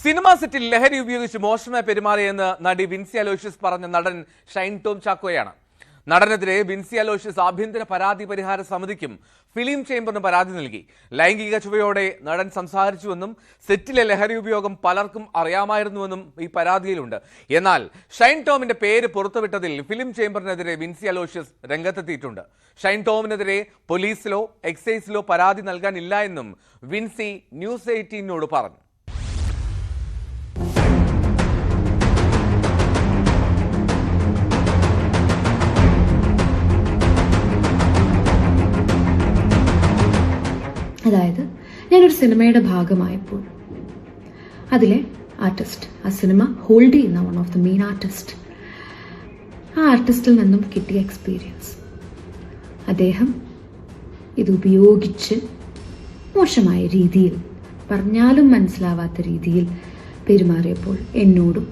Cinema സെറ്റിൽ ലഹരി ഉപയോഗിച്ച് മോശമായി പെരുമാറിയെന്ന് നടി വിൻസി അലോഷ്യസ് പറഞ്ഞ നടൻ ഷൈൻ ടോം ചാക്കോയാണ്. നടനെതിരെ വിൻസി അലോഷ്യസ് ആഭ്യന്തര പരാതി പരിഹാര സമിതിക്കും ഫിലിം ചേംബറിന് പരാതി നൽകി. ലൈംഗിക ചുവയോടെ നടൻ സംസാരിച്ചുവെന്നും സെറ്റിലെ ലഹരി ഉപയോഗം പലർക്കും അറിയാമായിരുന്നുവെന്നും ഈ പരാതിയിലുണ്ട്. എന്നാൽ ഷൈൻ ടോമിന്റെ പേര് പുറത്തുവിട്ടതിൽ ഫിലിം ചേംബറിനെതിരെ വിൻസി അലോഷ്യസ് രംഗത്തെത്തിയിട്ടുണ്ട്. ഷൈൻ ടോമിനെതിരെ പോലീസിലോ എക്സൈസിലോ പരാതി നൽകാനില്ല എന്നും വിൻസി ന്യൂസ് 18നോട് പറഞ്ഞു. അതായത് ഞാനൊരു സിനിമയുടെ ഭാഗമായപ്പോൾ അതിലെ ആർട്ടിസ്റ്റ്, ആ സിനിമ ഹോൾഡ് ചെയ്യുന്ന one of the main artist, ആ ആർട്ടിസ്റ്റിൽ നിന്നും കിട്ടിയ എക്സ്പീരിയൻസ്, അദ്ദേഹം ഇത് ഉപയോഗിച്ച് മോശമായ രീതിയിൽ, പറഞ്ഞാലും മനസ്സിലാവാത്ത രീതിയിൽ പെരുമാറിയപ്പോൾ എന്നോടും.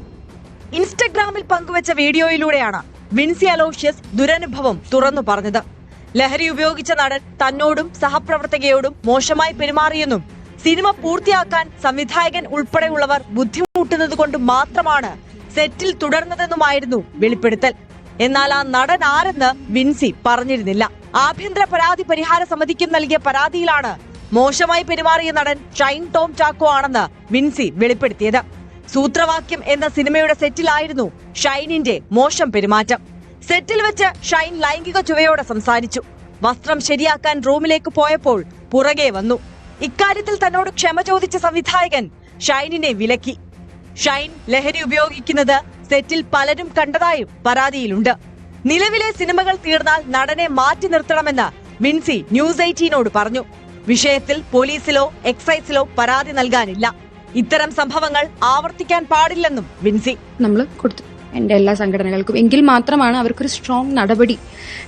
ഇൻസ്റ്റഗ്രാമിൽ പങ്കുവച്ച വീഡിയോയിലൂടെയാണ് വിൻസി അലോഷ്യസ് ദുരനുഭവം തുറന്നു പറഞ്ഞത്. ലഹരി ഉപയോഗിച്ച നടൻ തന്നോടും സഹപ്രവർത്തകയോടും മോശമായി പെരുമാറിയെന്നും സിനിമ പൂർത്തിയാക്കാൻ സംവിധായകൻ ഉൾപ്പെടെയുള്ളവർ ബുദ്ധിമുട്ടുന്നത് കൊണ്ട് മാത്രമാണ് സെറ്റിൽ തുടർന്നതെന്നുമായിരുന്നു വെളിപ്പെടുത്തൽ. എന്നാൽ ആ നടൻ ആരെന്ന് വിൻസി പറഞ്ഞിരുന്നില്ല. ആഭ്യന്തര പരാതി പരിഹാര സമിതിക്കും നൽകിയ പരാതിയിലാണ് മോശമായി പെരുമാറിയ നടൻ ഷൈൻ ടോം ചാക്കോ ആണെന്ന് വിൻസി വെളിപ്പെടുത്തിയത്. സൂത്രവാക്യം എന്ന സിനിമയുടെ സെറ്റിലായിരുന്നു ഷൈനിന്റെ മോശം പെരുമാറ്റം. സെറ്റിൽ വെച്ച് ഷൈൻ ലൈംഗിക ചുവയോടെ സംസാരിച്ചു. വസ്ത്രം ശരിയാക്കാൻ റൂമിലേക്ക് പോയപ്പോൾ പുറകെ വന്നു. ഇക്കാര്യത്തിൽ തന്നോട് ക്ഷമ ചോദിച്ച സംവിധായകൻ ഷൈനിനെ വിലക്കി. ഷൈൻ ലഹരി ഉപയോഗിക്കുന്നത് സെറ്റിൽ പലരും കണ്ടതായും പരാതിയിലുണ്ട്. നിലവിലെ സിനിമകൾ തീർന്നാൽ നടനെ മാറ്റി നിർത്തണമെന്ന് വിൻസി ന്യൂസ് 18നോട് പറഞ്ഞു. വിഷയത്തിൽ പോലീസിലോ എക്സൈസിലോ പരാതി നൽകാനില്ല. ഇത്തരം സംഭവങ്ങൾ ആവർത്തിക്കാൻ പാടില്ലെന്നും വിൻസി. നമ്മൾ കൊടുത്തു എൻ്റെ എല്ലാ സംഘടനകൾക്കും, എങ്കിൽ മാത്രമാണ് അവർക്കൊരു സ്ട്രോങ് നടപടി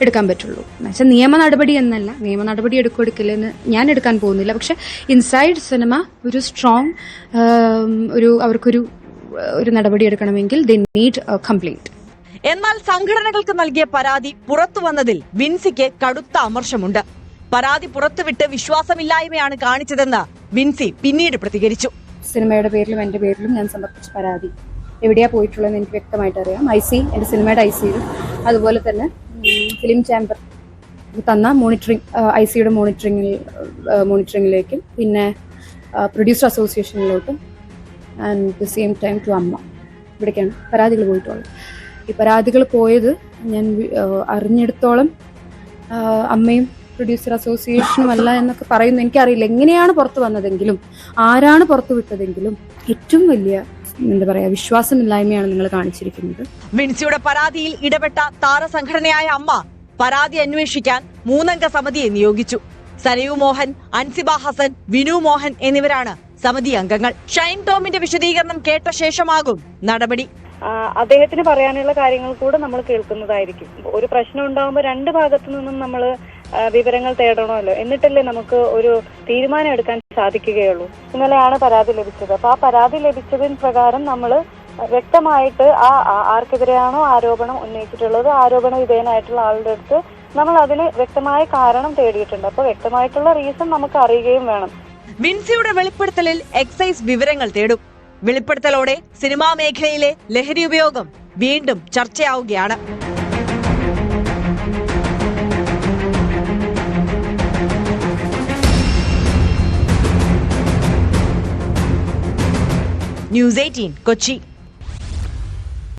എടുക്കാൻ പറ്റുള്ളൂ. എന്നുവെച്ചാൽ നിയമ നടപടി എന്നല്ല, നിയമ നടപടി എടുക്കില്ലെന്ന് ഞാൻ എടുക്കാൻ പോകുന്നില്ല. പക്ഷെ ഇൻസൈഡ് സിനിമ ഒരു സ്ട്രോങ് അവർക്കൊരു നടപടി എടുക്കണമെങ്കിൽ ദേ നീഡ് കംപ്ലീറ്റ്. എന്നാൽ സംഘടനകൾക്ക് നൽകിയ പരാതി പുറത്തു വന്നതിൽ വിൻസിക്ക് കടുത്ത അമർഷമുണ്ട്. പരാതി പുറത്തുവിട്ട് വിശ്വാസമില്ലായ്മയാണ് കാണിച്ചതെന്ന് വിൻസി പിന്നീട് പ്രതികരിച്ചു. സിനിമയുടെ പേരിലും എൻ്റെ പേരിലും ഞാൻ സമർപ്പിച്ച പരാതി എവിടെയാ പോയിട്ടുള്ളതെന്ന് എനിക്ക് വ്യക്തമായിട്ട് അറിയാം. എൻ്റെ സിനിമയുടെ ഐസിയിലും അതുപോലെ തന്നെ ഫിലിം ചേംബർ തന്ന ഐസിയുടെ മോണിറ്ററിംഗിലേക്കും പിന്നെ പ്രൊഡ്യൂസർ അസോസിയേഷനിലോട്ടും and the same time to AMMA, ഇവിടേക്കാണ് പരാതികൾ പോയിട്ടുള്ളത്. ഈ പരാതികൾ പോയത് ഞാൻ അറിഞ്ഞിടത്തോളം അമ്മയും പ്രൊഡ്യൂസർ അസോസിയേഷനും അല്ല എന്നൊക്കെ പറയുന്നു. എനിക്കറിയില്ല എങ്ങനെയാണ് പുറത്തു വന്നതെങ്കിലും ആരാണ് പുറത്തു വിട്ടതെങ്കിലും ഏറ്റവും വലിയ വിശ്വാസമില്ലായ്മയാണ് നിങ്ങൾ കാണിച്ചിരിക്കുന്നത്. വിൻസിയുടെ പരാതിയിൽ ഇടപെട്ട താരസംഘടനയായ അമ്മ പരാതി അന്വേഷിക്കാൻ 3-അംഗ സമിതിയെ നിയോഗിച്ചു. സനയു മോഹൻ, അൻസിബ ഹസൻ, വിനു മോഹൻ എന്നിവരാണ് സമിതി അംഗങ്ങൾ. ഷൈൻ ടോമിന്റെ വിശദീകരണം കേട്ട ശേഷമാകും നടപടി. അദ്ദേഹത്തിന് പറയാനുള്ള കാര്യങ്ങൾ കൂടെ നമ്മൾ കേൾക്കുന്നതായിരിക്കും. ഒരു പ്രശ്നം ഉണ്ടാകുമ്പോൾ രണ്ട് ഭാഗത്തു നിന്നും നമ്മൾ വിവരങ്ങൾ തേടണമല്ലോ, എന്നിട്ടല്ലേ നമുക്ക് ഒരു തീരുമാനം എടുക്കാൻ സാധിക്കുകയുള്ളൂ. ഇന്നലെയാണ് പരാതി ലഭിച്ചത്. അപ്പൊ ആ പരാതി ലഭിച്ചതിന് പ്രകാരം നമ്മൾ വ്യക്തമായിട്ട് ആർക്കെതിരെയാണോ ആരോപണം ഉന്നയിച്ചിട്ടുള്ളത്, ആരോപണ വിധേയനായിട്ടുള്ള ആളുടെ അടുത്ത് നമ്മൾ അതിന് വ്യക്തമായ കാരണം തേടിയിട്ടുണ്ട്. അപ്പൊ വ്യക്തമായിട്ടുള്ള റീസൺ നമുക്ക് അറിയുകയും വേണം. വിൻസിയുടെ വെളിപ്പെടുത്തലിൽ എക്സൈസ് വിവരങ്ങൾ തേടും. വെളിപ്പെടുത്തലോടെ സിനിമാ മേഖലയിലെ ലഹരി ഉപയോഗം വീണ്ടും ചർച്ചയാവുകയാണ്. ന്യൂസ് 18 കൊച്ചി.